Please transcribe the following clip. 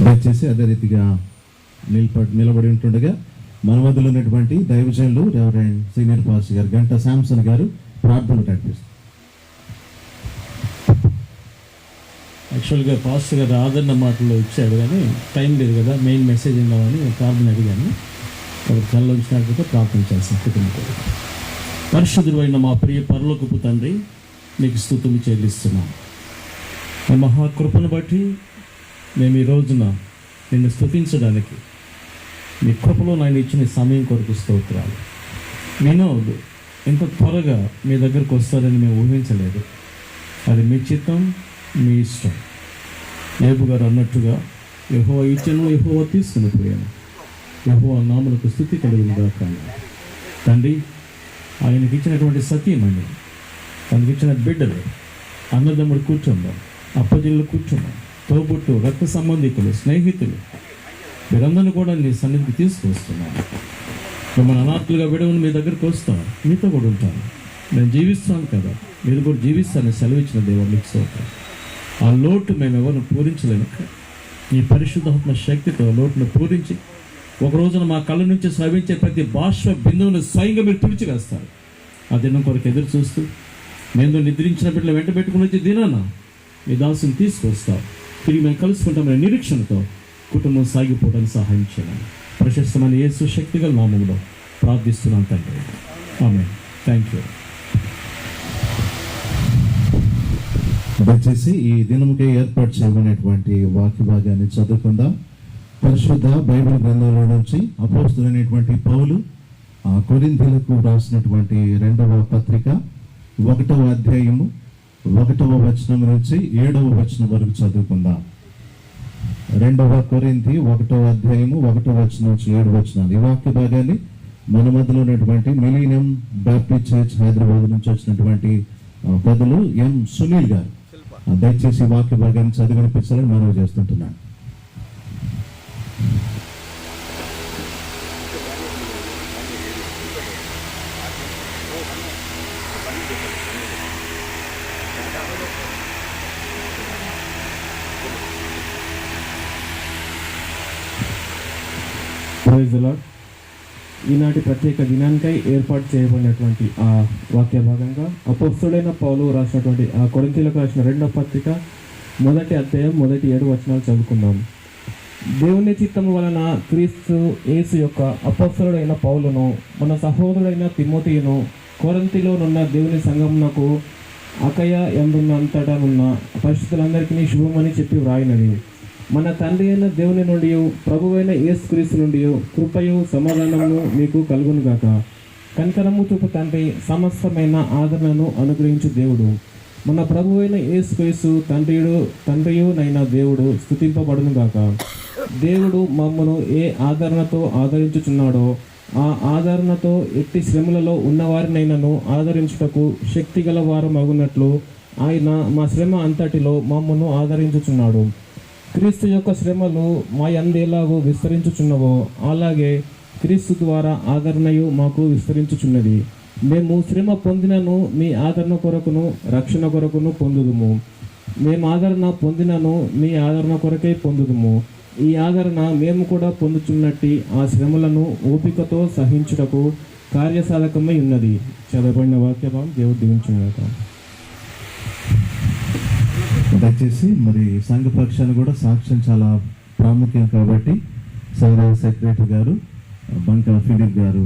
దయచేసి అదే రీతిగా నిలబడి ఉంటుండగా మన మధ్యలో ఉన్నటువంటి దైవజనులు రెవరెండ్ సీనియర్ పాస్టర్ గారు గంటా శాంసన్ గారు ప్రార్థనలు నడిపిస్తారు. యాక్చువల్గా పాస్టర్ గారు ఆదరణ మాటలు ఇచ్చాడు, కానీ టైం లేదు కదా, మెయిన్ మెసేజ్ ఉందామని ప్రార్థన అడిగాను. ఒక కళ్ళు వచ్చినట్లయితే ప్రార్థన చేస్తాను. కుటుంబంతో పరిశుద్ధుడైన మా ప్రియ పరలోకపు తండ్రి, నీకు స్తుతులు చెల్లిస్తున్నాం. మీ మహాకృపను బట్టి మేము ఈ రోజున నిన్ను స్తుతించడానికి మీ కృపలో నేను ఇచ్చిన సమయం కొరకు స్తోత్రాలు. వినోద్ ఎంత త్వరగా మీ దగ్గరకు వస్తారని మేము ఊహించలేదు. అది మీ చిత్తం, మీ ఇష్టం. ఏబు గారు అన్నట్టుగా యెహోవా ఇచ్చెను, యెహోవా తీసుకుని పోయాను. యెహోవా నామమునకు స్తుతి కలుగునుగా. కానీ తండ్రి, ఆయనకి ఇచ్చినటువంటి సతీమణి, తనకి ఇచ్చిన బిడ్డలు, అన్నదమ్ముడు కూర్చుందాం, అప్పజిల్లు కూర్చుందాం, తోబుట్టు, రక్త సంబంధికులు, స్నేహితులు, వీరందరినీ కూడా నీ సన్నిధికి తీసుకొస్తున్నాను. మిమ్మల్ని అనాథలుగా విడవని మీ దగ్గరికి వస్తాను, మీతో కూడా ఉంటాను. నేను జీవిస్తాను కదా, మీరు కూడా జీవిస్తానని సెలవిచ్చిన దేవుడికి స్తోత్రం. ఆ లోటు మేము ఎవరిని పూరించలేము. నీ పరిశుద్ధాత్మ శక్తితో లోటును పూరించి ఒక రోజున మా కళ్ళ నుంచి స్రవించే ప్రతి బాష్ప బిందువును స్వయంగా మీరు తుడిచివేస్తారు. ఆ దినం కొరకు ఎదురు చూస్తూ మేము నిద్రించిన బిడ్డలు వెంట పెట్టుకుని వచ్చి దినాన మీ దాసుని తీసుకొస్తావు. తిరిగి మేము కలుసుకుంటామనే నిరీక్షణతో కుటుంబం సాగిపోవడానికి సహాయం చేయాలి. ప్రశస్తమైన యేసు శక్తిగల నామములో ప్రార్థిస్తున్నాను తండ్రి, ఆమేన్. Thank you. దయచేసి ఈ దినముకే ఏర్పాటు చేయబడినటువంటి వాక్య భాగాన్ని చదువుకుందాం. పరిశుద్ధ బైబిల్ గ్రంథంలో నుంచి అపోస్తలుడైనటువంటి పౌలు కొరింథీయులకు రాసినటువంటి 2వ పత్రిక 1వ అధ్యాయము 1వ వచనం నుంచి 7వ వచనం వరకు చదువుకుందాం. 2వ కొరింథీ 1వ అధ్యాయము 1వ వచనం నుంచి 7వ వచనాలు. ఈ వాక్య భాగాన్ని మన మధ్యలో ఉన్నటువంటి మిలీనియం బాప్టిస్ట్ చర్చ్ హైదరాబాద్ నుంచి వచ్చినటువంటి పెద్దలు ఎం సునీల్ గారు దయచేసి వాక్య భాగాన్ని చదివినిపించాలని మనవి చేస్తుంటున్నాను. Praise the lord. ఈనాటి ప్రత్యేక దినానికై ఏర్పాటు చేయబడినటువంటి ఆ వాక్య భాగంగా అపోస్తలుడైన పౌలు రాసినటువంటి ఆ కొరింథీయులకు రాసిన 2వ పత్రిక 1వ అధ్యాయం 1-7 వచనాలు చదువుకుందాం. దేవుని చిత్తము వలన క్రీస్తు యేసు యొక్క అపోస్తలుడైన పౌలును, మన సహోదరుడైన తిమోతియును కొరింథీలోనున్న దేవుని సంఘమునకు అకయ యందున్నంతటనున్న పరిశుద్ధులందరికీ శుభమని చెప్పి వ్రాయినది. మన తండ్రి అయిన దేవుని నుండి, ప్రభువైన యేసుక్రీస్తు నుండి కృపయు సమాధానమును మీకు కలుగునుగాక. కనికరము చూపు తండ్రి, సమస్తమైన ఆదరణను అనుగ్రహించు దేవుడు, మన ప్రభువైన యేసుక్రీస్తు తండ్రియునైన దేవుడు స్తుతింపబడునుగాక. దేవుడు మమ్మను ఏ ఆదరణతో ఆదరించుచున్నాడో ఆ ఆదరణతో ఎట్టి శ్రమలలో ఉన్నవారినైనను ఆదరించుటకు శక్తిగల వారు మగునట్లు ఆయన మా శ్రమ అంతటిలో మమ్మను ఆదరించుచున్నాడు. క్రీస్తు యొక్క శ్రమలు మా యందేలాగూ విస్తరించుచున్నవో అలాగే క్రీస్తు ద్వారా ఆదరణయు మాకు విస్తరించుచున్నది. మేము శ్రమ పొందినను మీ ఆదరణ కొరకును రక్షణ కొరకును పొందుదుము. మేము ఆదరణ పొందినను మీ ఆదరణ కొరకే పొందుదుము. ఈ ఆదరణ మేము కూడా పొందుచున్నట్టి ఆ శ్రమలను ఓపికతో సహించుటకు కార్యసాధకమై ఉన్నది. చదవబడిన వాక్యభావం దేవుడు దీవించుగాక. దయచేసి మరి సంఘ పక్షాన్ని కూడా సాక్ష్యం చాలా ప్రాముఖ్యం కాబట్టి సంఘ సెక్రటరీ గారు బంకా ఫిలిప్ గారు